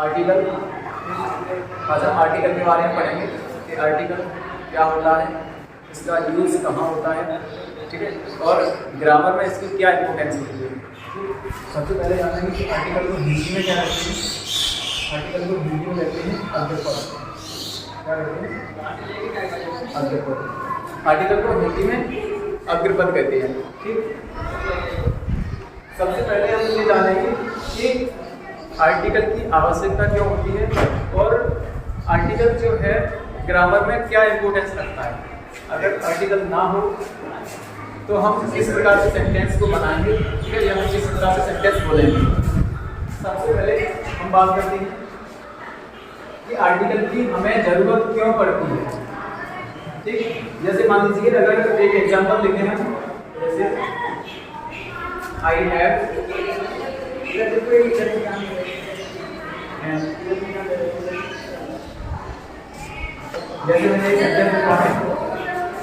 Article. अच्छा, article के बारे में पढ़ेंगे कि आर्टिकल क्या होता है, इसका यूज़ कहाँ होता है, ठीक है, और ग्रामर में इसकी क्या इंपॉर्टेंस होती है। सबसे पहले जानेंगे कि आर्टिकल को हिंदी में क्या कहते हैं। आर्टिकल को हिंदी में कहते हैं अग्रपद। क्या कहते हैं? अग्रपद। आर्टिकल को हिंदी में अग्रपद कहते हैं, ठीक। सबसे पहले हम ये जानेंगे कि आर्टिकल की आवश्यकता क्यों होती है और आर्टिकल जो है ग्रामर में क्या इंपॉर्टेंस रखता है। अगर आर्टिकल ना हो तो हम किस प्रकार से सेंटेंस को बनाएंगे, ठीक है, या हम किस प्रकार से सेंटेंस बोलेंगे। सबसे पहले हम बात करते हैं कि आर्टिकल की हमें ज़रूरत क्यों पड़ती है, ठीक। जैसे मान लीजिए अगर एक एग्जांपल लिखे हैं, जैसे आई हैव, जैसे मैंने एक सेंटेंस लिखा है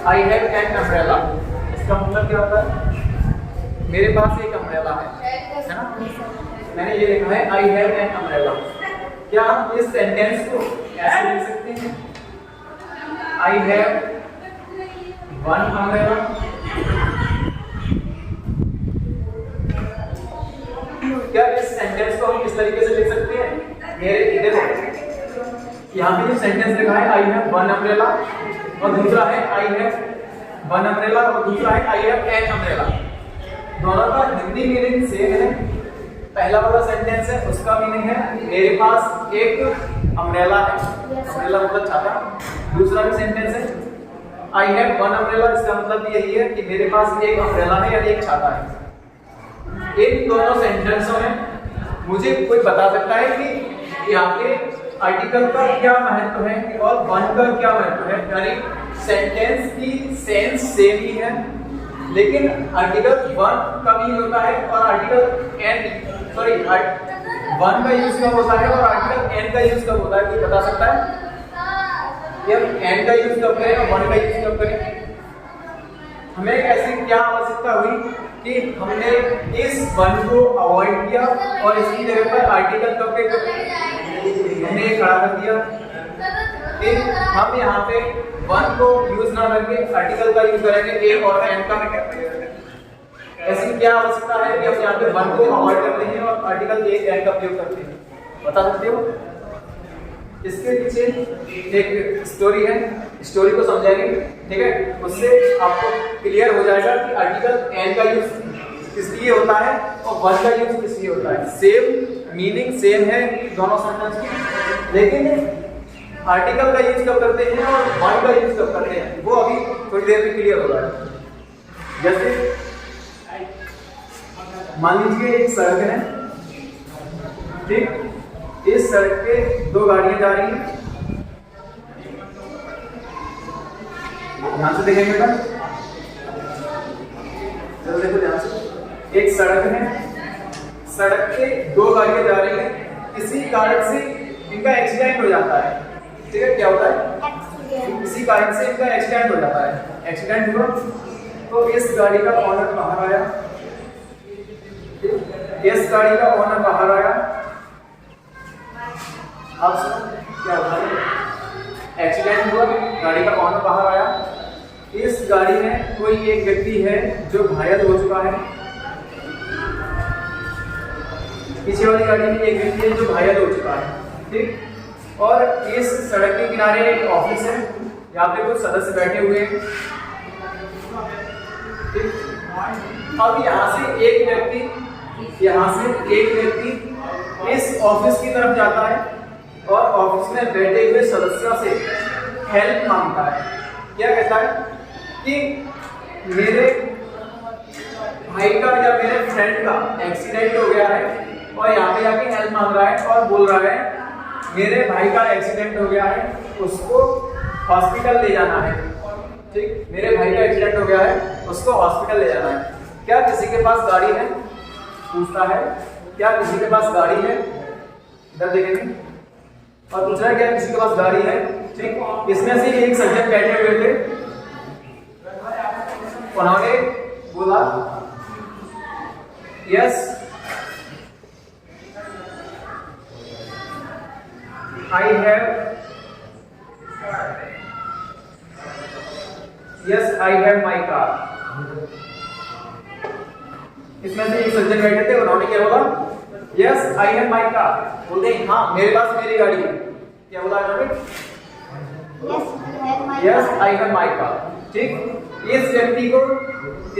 आई हैव एन अम्ब्रेला। इसका मतलब क्या होता है? मेरे पास एक अम्ब्रेला है ना। मैंने ये लिखा है आई हैव एन अम्ब्रेला। क्या हम इस सेंटेंस को ऐसे लिख सकते हैं? I have one umbrella. क्या इस सेंटेंस को हम इस तरीके से लिख सकते हैं? मेरे देखो यहाँ पे जो सेंटेंस लिखा है आई हैव वन अम्ब्रेला और दूसरा है आई हैव वन अम्ब्रेला और दूसरा है आई हैव एन अम्ब्रेला। दोनों का हिंदी मीनिंग सेम है। पहला वाला सेंटेंस है उसका मीनिंग है मेरे पास एक अम्ब्रेला है, अम्ब्रेला मतलब छाता। दूसरा भी सेंटेंस है आई हैव वन अम्ब्रेला, इसका मतलब यही है कि मेरे पास एक अम्ब्रेला है या एक छाता है। इन दोनों सेंटेंसों में मुझे कोई बता सकता है कि यहाँ पे आर्टिकल का क्या महत्व है और वन का क्या महत्व है। यानी सेंटेंस की सेंस सेम ही है, लेकिन आर्टिकल वन का मीन होता है और आर्टिकल एन सॉरी वन का यूज कब होता है और आर्टिकल एन का यूज कब होता है, कोई बता सकता है कि हम एन का यूज कब करें और वन का यूज कब करें। हमें ऐसी क्या आवश्यकता हुई कि हमने इस वन को अवॉइड किया और इसकी जगह पर आर्टिकल कब के हमने खड़ा कर दिया कि हम यहाँ पे वन को यूज ना करके आर्टिकल का यूज करेंगे ए और एन का। ऐसी क्या आवश्यकता है कि हम यहाँ पे वन को अवॉइड करते हैं और आर्टिकल ए एन का प्रयोग करते हैं, बता सकते हो? इसके पीछे एक स्टोरी है, स्टोरी को समझेंगे, ठीक है। उससे आपको क्लियर हो जाएगा कि आर्टिकल एन का यूज किस लिए होता है और वन का यूज किस लिए होता है। सेम मीनिंग सेम है दोनों सेंटेंस की, लेकिन आर्टिकल का यूज कब करते हैं और वन का यूज कब करते हैं वो अभी थोड़ी देर में क्लियर होगा। जैसे मान लीजिए एक सड़क है, ठीक। इस सड़क पे दो गाड़ियां जा रही हैं, ध्यान से देखेंगे बेटा, चलो देखो ध्यान से। एक सड़क है, सड़क पे दो गाड़ियां जा रही हैं, किसी कारण से इनका एक्सीडेंट हो जाता है, ठीक है। क्या होता है? किसी कारण से इनका एक्सीडेंट हो जाता है। एक्सीडेंट हुआ तो इस गाड़ी का ओनर बाहर आया, इस गाड़ी का ओनर बाहर आया। अब क्या होता है? एक्सीडेंट हुआ, गाड़ी का ओनर बाहर आया। इस गाड़ी में कोई एक व्यक्ति है जो घायल हो चुका है, पीछे वाली गाड़ी में एक व्यक्ति है जो घायल हो चुका है, ठीक। और इस सड़क के किनारे एक ऑफिस है, यहाँ पे कुछ सदस्य बैठे हुए हैं, ठीक। अब यहाँ से एक व्यक्ति इस ऑफिस की तरफ जाता है और ऑफिस में बैठे हुए सदस्यों से हेल्प मांगता है। क्या कहता है कि मेरे भाई का या मेरे फ्रेंड का एक्सीडेंट हो गया है और यहाँ पे जाके हेल्प मांग रहा है और बोल रहा है मेरे भाई का एक्सीडेंट हो गया है, उसको हॉस्पिटल ले जाना है, ठीक। मेरे भाई का एक्सीडेंट हो गया है, उसको हॉस्पिटल ले जाना है। क्या किसी के पास गाड़ी है? पूछता है क्या किसी के पास गाड़ी है? इधर देखेंगे और पूछ रहा है क्या किसी के पास गाड़ी है, ठीक। इसमें से एक सज्जन बैठे हुए थे, उन्होंने बोला yes I have, yes I have my car. इसमें से एक सज्जन बैठे थे, उन्होंने क्या बोला? Yes I have my car. बोलते हैं हाँ मेरे पास मेरी गाड़ी है। क्या बोला इन्होंने? Yes I have my car. ठीक, इस व्यक्ति को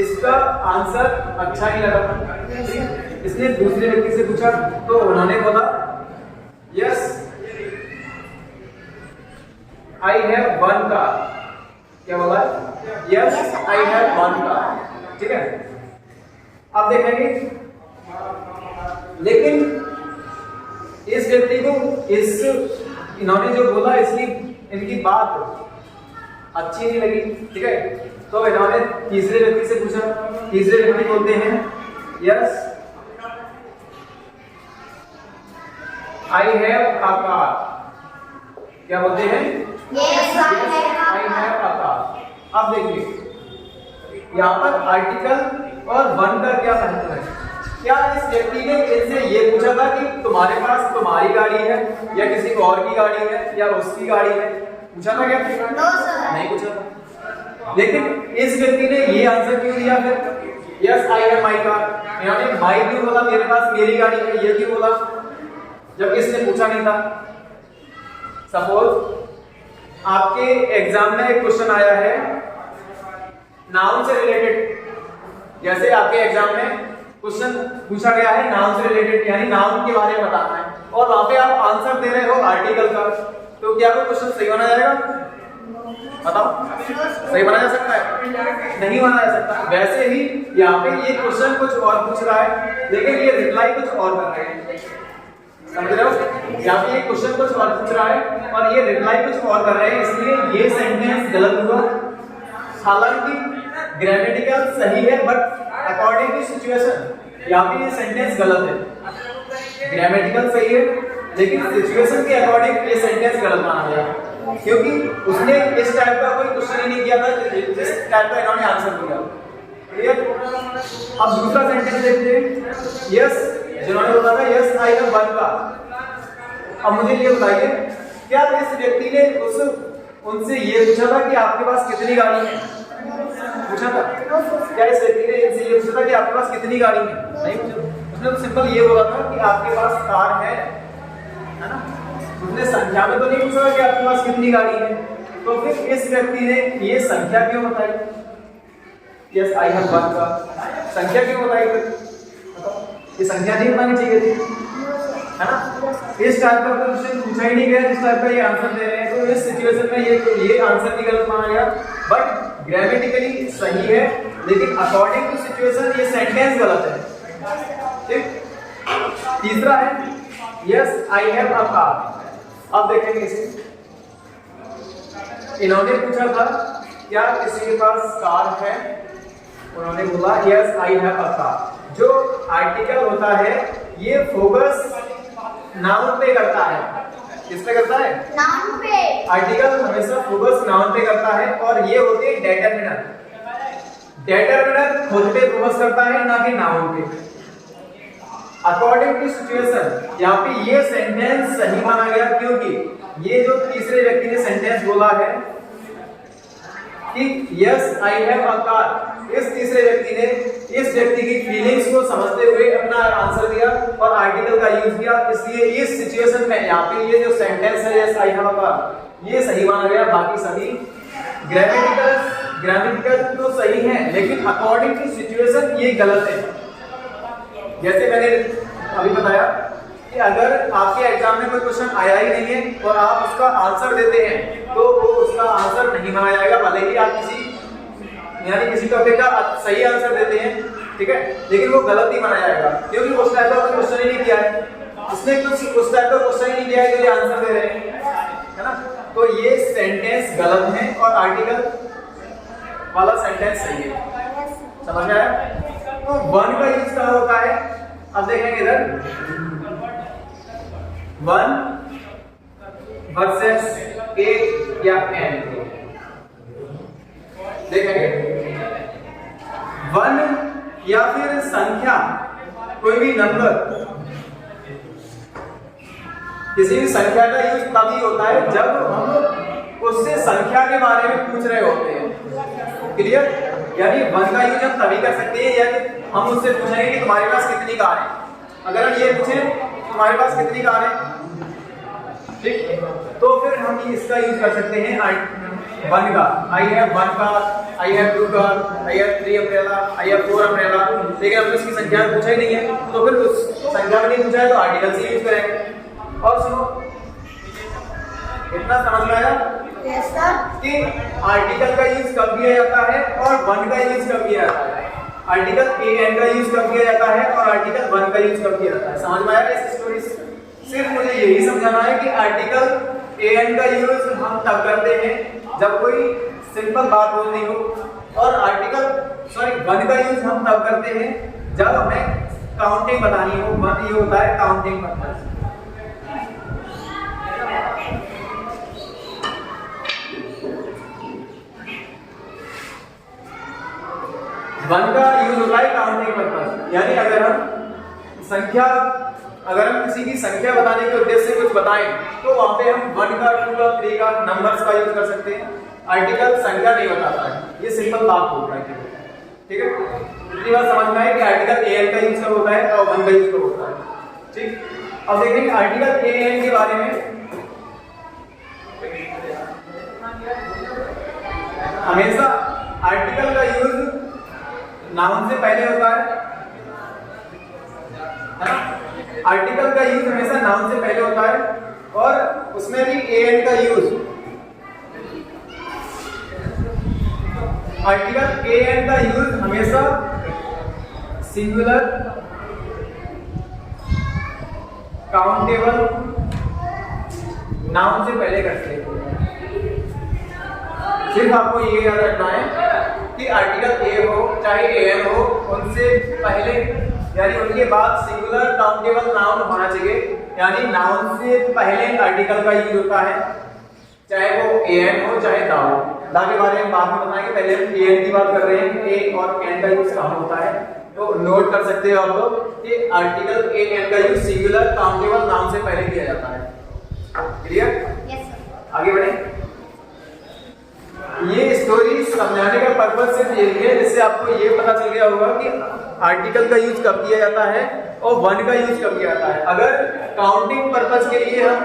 इसका आंसर अच्छा नहीं लगा। इसने दूसरे व्यक्ति से पूछा तो उन्होंने बोला yes I have one car. क्या बोला? Yes I have one car. ठीक है, अब देखेंगे, लेकिन इस व्यक्ति को इस इन्होंने जो बोला इसकी इनकी बात अच्छी नहीं लगी। ठीक है, तो इन्होंने तीसरे व्यक्ति से पूछा। तीसरे व्यक्ति बोलते हैं yes I have a car. क्या बोलते हैं? Yes I have a car. अब देखिए यहाँ पर आर्टिकल और वन का क्या महत्व है। क्या इस व्यक्ति ने इनसे ये पूछा था कि तुम्हारे पास तुम्हारी गाड़ी है या किसी और की गाड़ी है या उसकी गाड़ी है? पूछा था क्या? नहीं पूछा था। लेकिन इस व्यक्ति ने ये आंसर क्यों दिया फिर? Yes I have my car. यानी माई क्यों बोला? मेरे पास मेरी गाड़ी है, ये क्यों बोला जब इसने पूछा नहीं था? सपोज आपके एग्जाम में एक क्वेश्चन आया है नाउन से रिलेटेड। जैसे आपके एग्जाम में क्वेश्चन पूछा गया है नाउन से रिलेटेड, यानी नाउन के बारे में बताना है, और वहां पे आप आंसर दे रहे हो आर्टिकल का, तो क्या वो क्वेश्चन सही बना जाएगा? बताओ, सही बना जा सकता है? नहीं बना जा सकता। वैसे ही यहाँ पे ये क्वेश्चन कुछ और पूछ रहा है, लेकिन ये रिप्लाई कुछ और कर रहे हैं। समझ रहे हो? यहाँ पे ये क्वेश्चन कुछ और पूछ रहा है और ये रिप्लाई कुछ और कर रहे हैं, इसलिए ये सेंटेंस गलत हुआ। हालांकि ग्रामेटिकल सही है, बट अकॉर्डिंग टू सिचुएशन यहाँ पे ये सेंटेंस गलत है। ग्रामेटिकल सही है, लेकिन सिचुएशन के अकॉर्डिंग ये सेंटेंस गलत माना गया, क्योंकि उसने इस टाइप का कोई क्वेश्चन ही नहीं किया था जिस टाइप का इन्होंने आंसर दिया। क्लियर? अब दूसरा सेंटेंस देखते हैं। यस, जिन्होंने बोला था yes I have one car. अब मुझे ये बताइए, क्या इस व्यक्ति ने उनसे ये पूछा था कि आपके पास कितनी गाड़ी है? पूछा था? क्या इस व्यक्ति ने इनसे ये पूछा था कि आपके पास कितनी गाड़ी है? नहीं पूछा। उसने तो सिंपल ये बोला था कि आपके पास कार है ना? उसने संख्या में तो नहीं पूछा कि आपके पास कितनी गाड़ी है। तो फिर इस व्यक्ति ने ये संख्या क्यों बताई? Yes I have one car, संख्या क्यों बताई? बताओ, ये संख्या नहीं बतानी चाहिए थी, है ना? इस टाइप का क्वेश्चन पूछा ही नहीं गया जिस टाइप का ये आंसर दे रहे हैं, तो इस सिचुएशन में ये आंसर भी गलत माना गया। बट ग्रामेटिकली सही है, लेकिन अकॉर्डिंग टू सिचुएशन ये सेंटेंस गलत है। ठीक, तीसरा है yes I have a car. अब देखेंगे इसे। इन्होंने पूछा था क्या किसी के पास कार है? उन्होंने बोला yes I have a car. जो आर्टिकल होता है ये फोकस नाउन पे करता है। किस पे करता है? नाउन पे। आर्टिकल हमेशा फोकस नाउन पे करता है, और ये होते हैं डेटरमिनर। डेटरमिनर खुद पे फोकस करता है, ना कि नाउन पे। अकॉर्डिंग टू सिचुएशन यहाँ पे ये सेंटेंस सही माना गया, क्योंकि ये जो तीसरे व्यक्ति ने सेंटेंस बोला है कि yes I have a car, इस तीसरे व्यक्ति ने इस व्यक्ति की फीलिंग्स को समझते हुए अपना आंसर दिया और आर्टिकल का यूज किया। इसलिए इस सिचुएशन में यहाँ पे ये जो सेंटेंस है yes I have a car, ये सही माना गया। बाकी सभी ग्रामेटिकल तो सही है, लेकिन अकॉर्डिंग टू सिचुएशन ये गलत है। जैसे मैंने अभी बताया कि अगर आपके एग्जाम में कोई क्वेश्चन आया ही नहीं है और आप उसका आंसर देते हैं, तो वो उसका आंसर नहीं माना जाएगा, भले ही आप किसी टॉपिक का सही आंसर देते हैं, ठीक है, लेकिन वो गलत ही माना जाएगा, क्योंकि उस टाइप का क्वेश्चन ही नहीं किया है, उसने कुछ उस टाइप का क्वेश्चन ही नहीं किया है जो ये आंसर दे रहे हैं, है ना? तो ये सेंटेंस गलत है और आर्टिकल वाला सेंटेंस सही है। समझ में आया? तो वन का यूज कहाँ होता है? अब देखेंगे इधर, वन वर्सेस ए या एन। देखेंगे वन या फिर संख्या, कोई भी नंबर किसी भी संख्या का यूज तभी होता है जब हम उससे संख्या के बारे में पूछ रहे होते हैं। क्लियर? यानी 1 का यूज हम तभी कर सकते हैं यदि हम उससे पूछेंगे कि तुम्हारे पास कितनी कार है। अगर हम ये पूछें तुम्हारे पास कितनी कार है, ठीक, तो फिर हम इसका यूज कर सकते हैं 1 का, I have 1 car, I have 2 car, I have 3 umbrella, I have 4 umbrella. लेकिन हमने उसकी संख्या पूछा ही नहीं है, तो फिर उस संख्या में नहीं पूछा है तो आर्टिकल से यूज करेंगे। और सुनो, इतना समझ में आया कि आर्टिकल का यूज कब किया जाता है और 1 का यूज कब किया जाता है, आर्टिकल an का यूज कब किया जाता है और आर्टिकल 1 का यूज कब किया जाता है। समझ में आया इस स्टोरी से? सिर्फ मुझे यही समझाना है कि आर्टिकल an का यूज हम तब करते हैं जब कोई सिंपल बात बोलनी हो, और आर्टिकल 1 का यूज हम तब करते हैं जब हमें काउंटिंग बतानी हो। 1 ये होता है काउंटिंग पर्पस। वन का यूज होता है काउंटिंग पर्पस, यानी अगर हम किसी की संख्या बताने के उद्देश्य से कुछ बताएं तो वहां पे हम 1 का 2 का 3 का नंबर्स का यूज कर सकते हैं। आर्टिकल संख्या नहीं बताता है, ये सिंपल बात होता है। ठीक है, इतनी बात समझ में आए कि आर्टिकल an का यूज कब होता है और 1 का यूज कब होता है। ठीक, अब देखेंगे आर्टिकल an के बारे में। हमेशा आर्टिकल का यूज नाउन से पहले होता है ना? आर्टिकल का यूज हमेशा नाउन से पहले होता है, और उसमें भी an का यूज, आर्टिकल an का यूज हमेशा सिंगुलर, काउंटेबल नाउन से पहले करते हैं। सिर्फ आपको ये याद रखना है कि आर्टिकल a हो चाहे an हो, उनसे पहले यानी उनके बाद सिंगुलर काउंटेबल नाउन होना चाहिए। यानी नाउन से पहले आर्टिकल का यूज होता है, चाहे वो an हो चाहे दा हो। दा के बारे में बाद में बताएंगे, पहले हम an की बात कर रहे हैं। a और n का यूज कहाँ होता है, तो नोट कर सकते हो आप लोग कि आर्टिकल an का यूज सिंगुलर काउंटेबल नाउन से पहले किया जाता है। क्लियर? Yes sir. आगे बढ़े। ये स्टोरी समझाने का पर्पस सिर्फ यही है जिससे आपको ये पता चल गया होगा कि आर्टिकल का यूज कब किया जाता है और 1 का यूज कब किया जाता है। अगर काउंटिंग पर्पस के लिए हम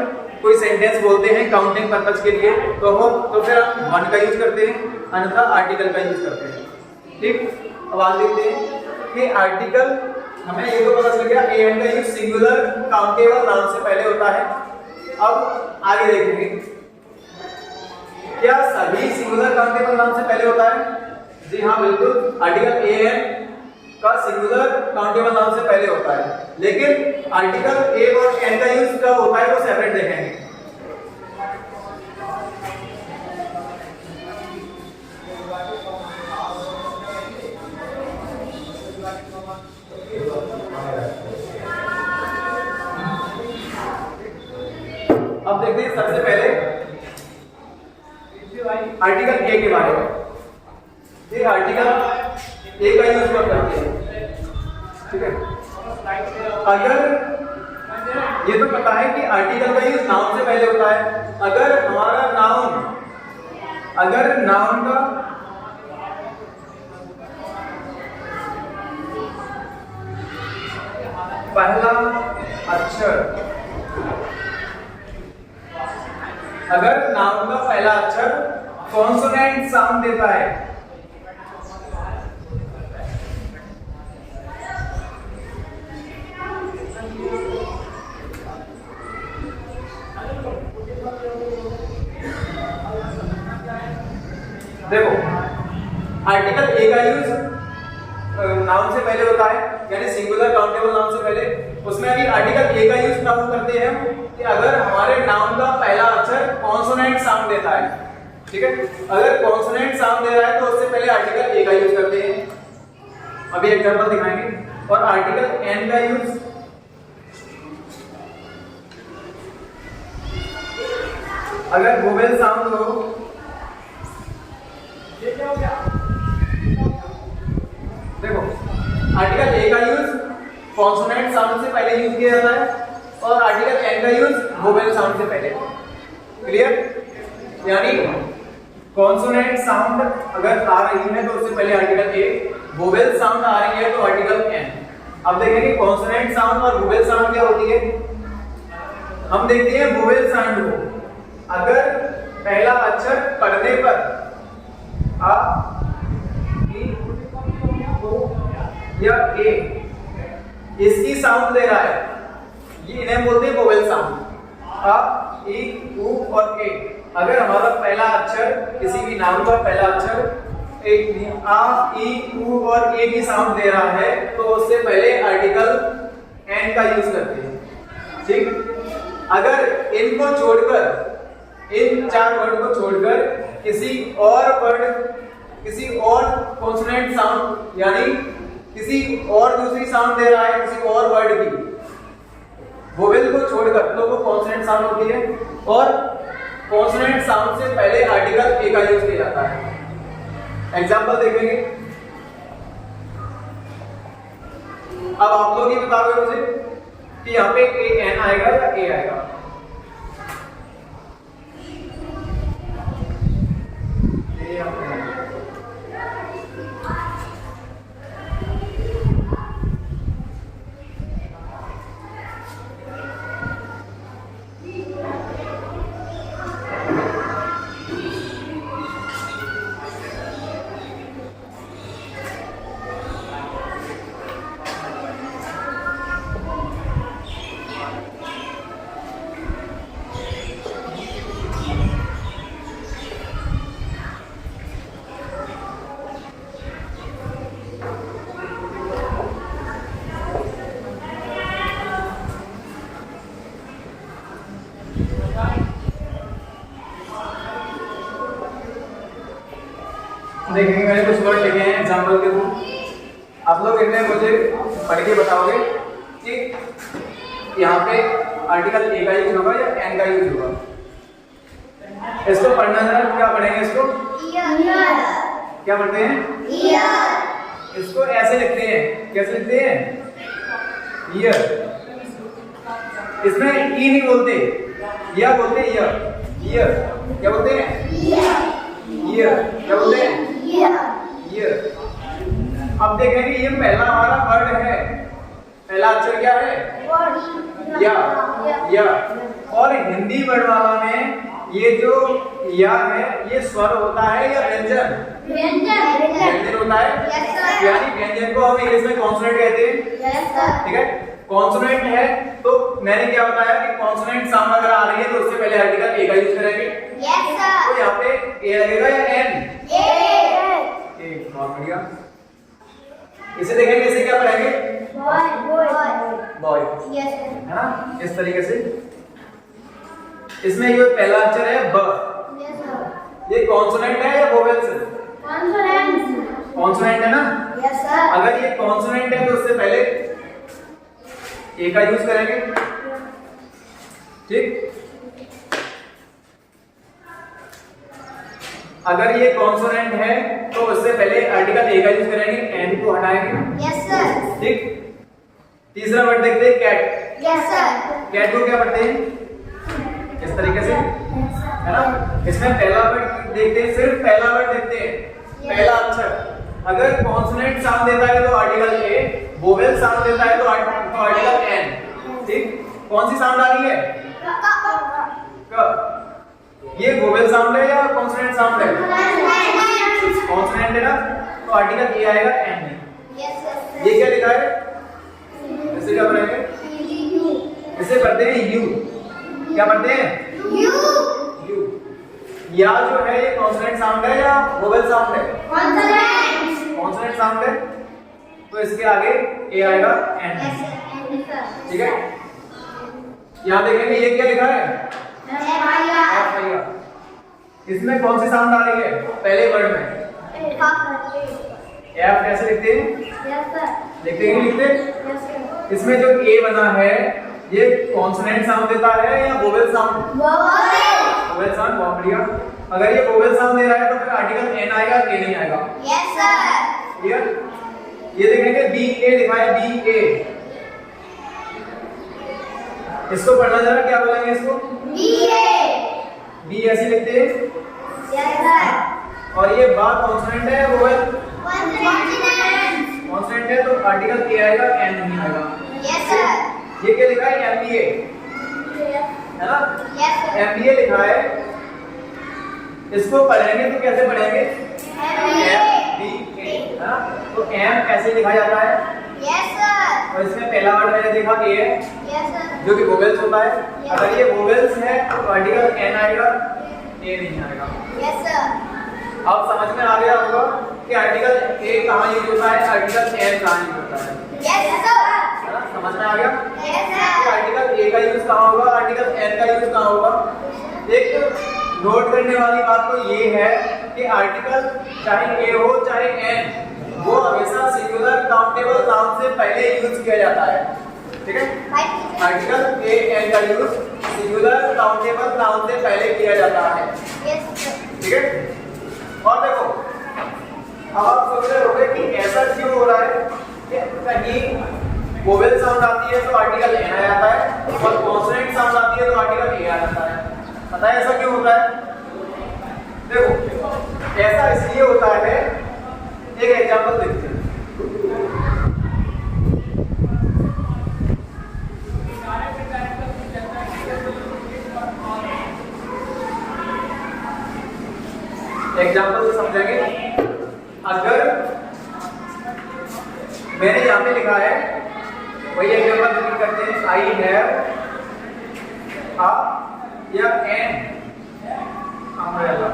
कोई सेंटेंस बोलते हैं काउंटिंग पर्पस के लिए तो फिर हम 1 का यूज करते हैं, अन्यथा आर्टिकल का यूज करते हैं। ठीक, अब आगे देखते हैं कि आर्टिकल, हमें ये तो पता चल गया an का यूज सिंगुलर काउंटेबल नाउन से पहले होता है। अब आगे देखेंगे, क्या सभी सिंगुलर काउंटेबल नाउन से पहले होता है? जी हाँ, बिल्कुल। आर्टिकल an का सिंगुलर काउंटेबल नाउन से पहले होता है, लेकिन आर्टिकल a और n का यूज कब होता है वो सेपरेट देखेंगे। अब देखते हैं सबसे पहले आर्टिकल a के बारे में। फिर आर्टिकल a का यूज कब करते हैं? ठीक है, अगर ये तो पता है कि आर्टिकल का यूज नाउन से पहले होता है। अगर हमारा नाउन का पहला अक्षर, अगर नाउन का पहला अक्षर कॉन्सोनेंट साउंड देता है, देखो आर्टिकल a का यूज नाउन से पहले होता है, यानी सिंगुलर काउंटेबल नाउन से पहले। उसमें अभी आर्टिकल a का यूज कब करते हैं कि अगर हमारे नाउन का पहला अक्षर कॉन्सोनेंट साउंड देता है। ठीक है, अगर कॉन्सोनेंट साउंड दे रहा है तो उससे पहले आर्टिकल a का यूज करते हैं। अभी एग्जांपल दिखाएंगे। और आर्टिकल n का यूज अगर वोवेल साउंड हो, देखो आर्टिकल a का यूज कॉन्सोनेंट साउंड से पहले यूज किया जाता है और आर्टिकल n का यूज वोवेल साउंड से पहले। क्लियर? यानी कॉन्सोनेंट साउंड अगर आ रही है तो उससे पहले आर्टिकल ए, वोवेल साउंड आ रही है तो आर्टिकल एन। अब देखेंगे कॉन्सोनेंट साउंड और वोवेल साउंड क्या होती है। हम देखते हैं वोवेल साउंड को, अगर पहला अक्षर पढ़ने पर आ, ई, ओ या ए इसकी साउंड दे रहा है, ये इन्हें बोलते हैं वोवेल साउंड। आ, ई, उ और ए। अगर हमारा पहला अक्षर किसी भी नाम का पहला अक्षर एक आ, ई, उ और ए की साउंड दे रहा है तो उससे पहले आर्टिकल एन का यूज करते हैं। ठीक? अगर इनको छोड़कर, इन चार वर्ड को छोड़कर किसी और वर्ड, किसी और कॉन्सोनेंट साउंड यानी किसी और दूसरी साउंड दे रहा है किसी और वर्ड की, वोवेल को छोड़कर, तो वो कॉन्सोनेंट साउंड होती है। और कॉन्सोनेंट साउंड से पहले आर्टिकल ए का यूज किया जाता है। एग्जांपल देखेंगे। अब आप लोग ये बताओगे मुझे कि यहाँ पे ए एन आएगा या ए आएगा। देखेंगे मैंने कुछ वर्ड लिखे हैं एग्जांपल के थ्रू, आप लोग इन्हें मुझे पढ़ के बताओगे कि यहाँ पे आर्टिकल ए का यूज होगा या एन का यूज होगा। इसको पढ़ना है, क्या पढ़ेंगे इसको? क्या पढ़ते हैं? इसको ऐसे लिखते हैं, कैसे लिखते हैं? ईयर। इसमें ई नहीं बोलते, या बोलते हैं ईयर। ईयर क्या बोलते हैं? ईयर क्या बोलते हैं? ईयर। अब देखेंगे ये पहला हमारा वर्ड है, पहला अक्षर क्या है? या। और हिंदी वर्ड वाला में ये जो या है ये स्वर होता है या व्यंजन? व्यंजन होता है। यानी व्यंजन को हम इंग्लिश में कॉन्सोनेंट कहते हैं। ठीक है, कॉन्सोनेंट है तो मैंने क्या बताया कि कॉन्सोनेंट साउंड अगर आ रही है तो उससे पहले आर्टिकल ए का यूज करेंगे। तो यहाँ पे ए लगेगा या एन? ए। बहुत बढ़िया। इसे देखेंगे, इसे क्या पढ़ेंगे? बॉय। है ना, इस तरीके से। इसमें ये पहला अक्षर है ब, ये कॉन्सोनेंट है या वोवेल्स है? कॉन्सोनेंट है ना। अगर ये कॉन्सोनेंट है तो उससे पहले ए का यूज करेंगे। ठीक, अगर ये कॉन्सोनेंट है तो उससे पहले आर्टिकल ए का यूज करेंगे, एन को हटाएंगे। ठीक, तीसरा वर्ड देखते हैं कैट। कैट को क्या पढ़ते हैं? इस तरीके से, है ना। इसमें पहला वर्ड देखते हैं, सिर्फ पहला वर्ड देखते हैं, पहला अक्षर। अगर कॉन्सोनेंट साउंड देता है तो आर्टिकल ए, वोवेल साउंड देता है तो आर्टिकल एन। ठीक, कौन सी साउंड आ रही है? क। ये वोवेल साउंड है या कॉन्सोनेंट साउंड है? कॉन्सोनेंट है ना, तो आर्टिकल ए आएगा, एन नहीं। ये क्या लिखा है? इसे क्या पढ़ेंगे? इसे पढ़ते हैं यू। क्या पढ़ते हैं? यू। या जो है ये कॉन्सोनेंट साउंड है या वोवेल साउंड है? कॉन्सोनेंट साउंड है, तो इसके आगे ए आएगा, एन। ठीक है, यहाँ देखेंगे ये क्या लिखा है? इसमें कौन सी साउंड आ रही है पहले वर्ड में? एफ। कैसे लिखते हैं? लिखते हैं, लिखते। इसमें जो ए बना है ये कॉन्सोनेंट साउंड देता है या वोवेल साउंड? Vowel sound. बहुत बढ़िया। अगर ये वोवेल साउंड दे रहा है तो फिर आर्टिकल एन आएगा, ए नहीं आएगा। Yes sir. क्लियर? ये देखेंगे बी ए लिखा है, बी ए। इसको पढ़ना जरा, क्या बोलेंगे इसको? बी ऐसे लिखते हैं। और ये बा कॉन्सोनेंट है, वोवेल कॉन्सोनेंट है, तो आर्टिकल ए आएगा, एन नहीं आएगा। ये क्या लिखा है? एमबीए है ना? एमबीए लिखा है। इसको पढ़ेंगे तो कैसे पढ़ेंगे? MBA है ना? तो एम ऐसे लिखा जाता है। और इसमें पहला वर्ड मैंने देखा ए है, जो कि वोवेल्स होता है। अगर ये वोवेल्स है तो आर्टिकल एन आएगा, ए नहीं आएगा। अब समझ में आ गया होगा कि आर्टिकल ए कहाँ यूज होता है, आर्टिकल एन कहाँ यूज होता है। समझ में आ गया? आर्टिकल ए का यूज कहाँ होगा, आर्टिकल एन का यूज कहाँ होगा। एक नोट करने वाली बात तो ये है कि आर्टिकल चाहे ए हो चाहे एन, वो हमेशा सिंगुलर काउंटेबल नाउन से पहले यूज किया जाता है। ठीक है? आर्टिकल ए एन का यूज सिंगुलर काउंटेबल नाउन से पहले किया जाता है। ठीक है? और देखो, अब आप सोच रहे होंगे कि ऐसा क्यों हो रहा है कि कहीं वोवेल साउंड आती है तो आर्टिकल एन आ जाता है, और कॉन्सोनेंट साउंड आती है तो आर्टिकल ए आ जाता है। पता है ऐसा क्यों होता है? देखो, ऐसा इसलिए होता है, एक एग्जांपल देखते हैं। एग्जांपल से समझेंगे। अगर मैंने यहाँ पे लिखा है, वही एग्जांपल रिपीट करते हैं, आई हैव अ या एन अम्ब्रेला।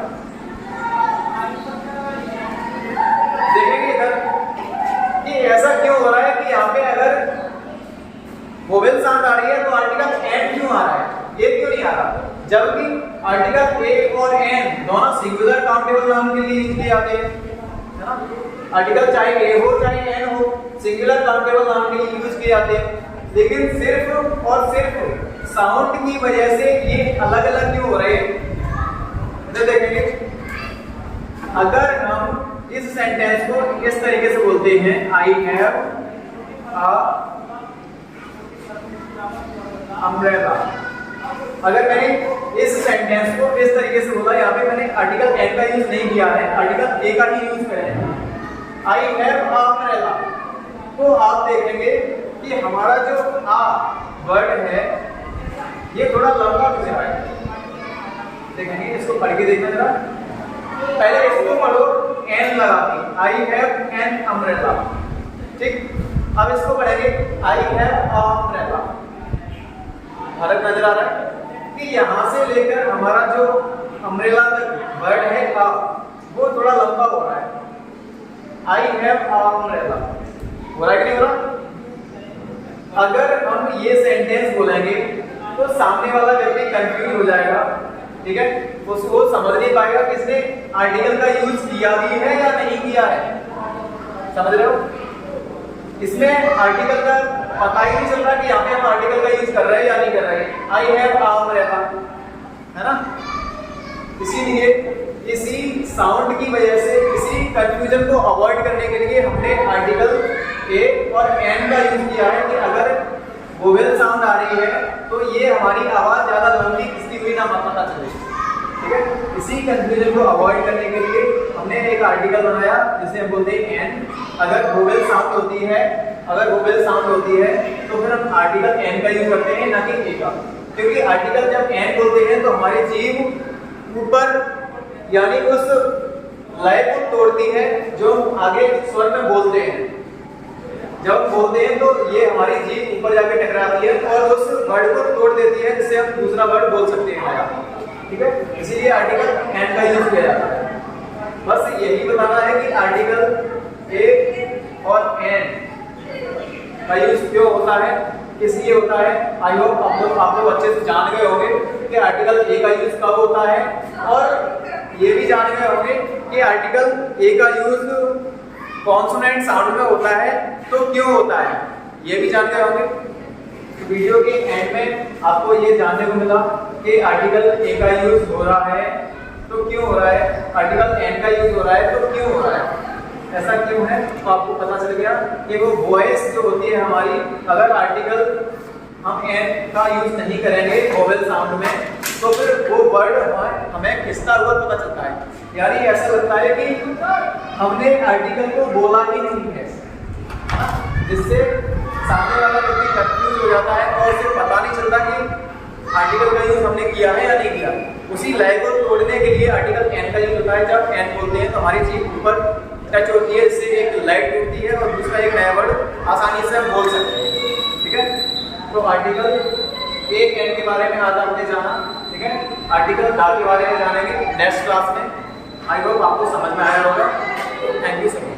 देखेंगे इधर कि ऐसा क्यों हो रहा है कि यहाँ पे अगर वोवेल साउंड आ रही है तो आर्टिकल एन क्यों आ रहा है, ये क्यों नहीं आ रहा, जबकि आर्टिकल ए और एन दोनों सिंगुलर काउंटेबल नाउन के लिए यूज किए जाते हैं, है ना? आर्टिकल चाहे ए हो चाहे एन हो, सिंगुलर काउंटेबल नाउन के लिए यूज किए जाते हैं। लेकिन सिर्फ और सिर्फ साउंड की वजह से ये अलग अलग क्यों हो रहे हैं, इधर देखेंगे। अगर हम इस सेंटेंस को इस तरीके से बोलते हैं, आई हैव अ अम्ब्रेला। अगर मैंने इस सेंटेंस को इस तरीके से बोला, यहाँ पे मैंने आर्टिकल एन का यूज नहीं किया है, आर्टिकल ए का ही यूज करें, आई हैव अ अम्ब्रेला, तो आप देखेंगे कि हमारा जो आ वर्ड है ये थोड़ा लंबा हो जाएगा। देखेंगे, इसको पढ़ के देखना जरा। पहले इसको पढ़ो एन लगा के, आई हैव एन अम्ब्रेला। ठीक, अब इसको पढ़ेंगे, आई हैव अ अम्ब्रेला। फर्क नजर आ रहा है कि यहाँ से लेकर हमारा जो अम्ब्रेला तक वर्ड है अ, वो थोड़ा लंबा हो रहा है। आई हैव अ अम्ब्रेला हो रहा है कि नहीं हो रहा? अगर हम ये सेंटेंस बोलेंगे तो सामने वाला व्यक्ति कंफ्यूज हो जाएगा। ठीक है, उसको समझ नहीं पाएगा कि इसने आर्टिकल का यूज किया भी है या नहीं किया है। समझ रहे हो? इसमें आर्टिकल का पता ही नहीं चल रहा कि यहाँ पे हम आर्टिकल का यूज कर रहे हैं या नहीं कर रहे हैं। आई हैव अ अम्ब्रेला, है ना? इसीलिए इसी साउंड की वजह से, इसी कंफ्यूजन को अवॉइड करने के लिए हमने आर्टिकल ए और एन का यूज किया है कि अगर वोवेल साउंड आ रही है तो ये हमारी आवाज ज्यादा लंबी किसकी हुई ना पता चले। ठीक है, इसी कंफ्यूजन को अवॉइड करने के लिए हमने एक आर्टिकल बनाया जिसे हम बोलते हैं एन। अगर वोवेल साउंड होती है, तो फिर हम आर्टिकल एन का यूज करते हैं, ना कि ए का, क्योंकि आर्टिकल जब एन बोलते हैं तो हमारी जीभ ऊपर यानी उस लय को तोड़ती है जो आगे स्वर में बोलते हैं। जब बोलते हैं तो ये हमारी जीभ ऊपर जाके टकराती है और उस वर्ड को तोड़ देती है, जिससे हम दूसरा वर्ड बोल सकते हैं नया। ठीक है, इसीलिए आर्टिकल एन का यूज किया जाता है। बस यही बताना है कि आर्टिकल ए और एन का यूज क्यों होता है, इसलिए होता है। आई होप आप लोग अच्छे से जान गए होंगे कि आर्टिकल ए का यूज कब होता है, और ये भी जान गए होंगे कि आर्टिकल ए का यूज कॉन्सोनेंट साउंड में होता है तो क्यों होता है, ये भी जान गए होंगे। वीडियो के एंड में आपको ये जानने को मिला कि आर्टिकल ए का यूज हो रहा है तो क्यों हो रहा है, आर्टिकल एन का यूज हो रहा है तो क्यों हो रहा है, ऐसा क्यों है। तो आपको पता चल गया कि वो वॉइस जो होती है हमारी, अगर आर्टिकल हम एन का यूज नहीं करेंगे वोवेल साउंड में, तो फिर वो वर्ड हमें किसका हुआ पता चलता है। यानी ऐसा लगता है कि हमने आर्टिकल को बोला ही नहीं है, जिससे सामने वाला व्यक्ति कंफ्यूज हो जाता है और उसे पता नहीं चलता कि आर्टिकल का यूज हमने किया है या नहीं किया। उसी लय को तोड़ने के लिए आर्टिकल एन का यूज होता है। जब एन बोलते हैं तो हमारी जीभ ऊपर टच होती है, इससे एक लय टूटती है और दूसरा एक नया वर्ड आसानी से हम बोल सकते हैं। ठीक है, तो आर्टिकल एक एन के बारे में आज आपने जाना। ठीक है, आर्टिकल दा के बारे में जानेंगे नेक्स्ट क्लास में। आई होप आपको समझ में आया होगा। Thank you so much.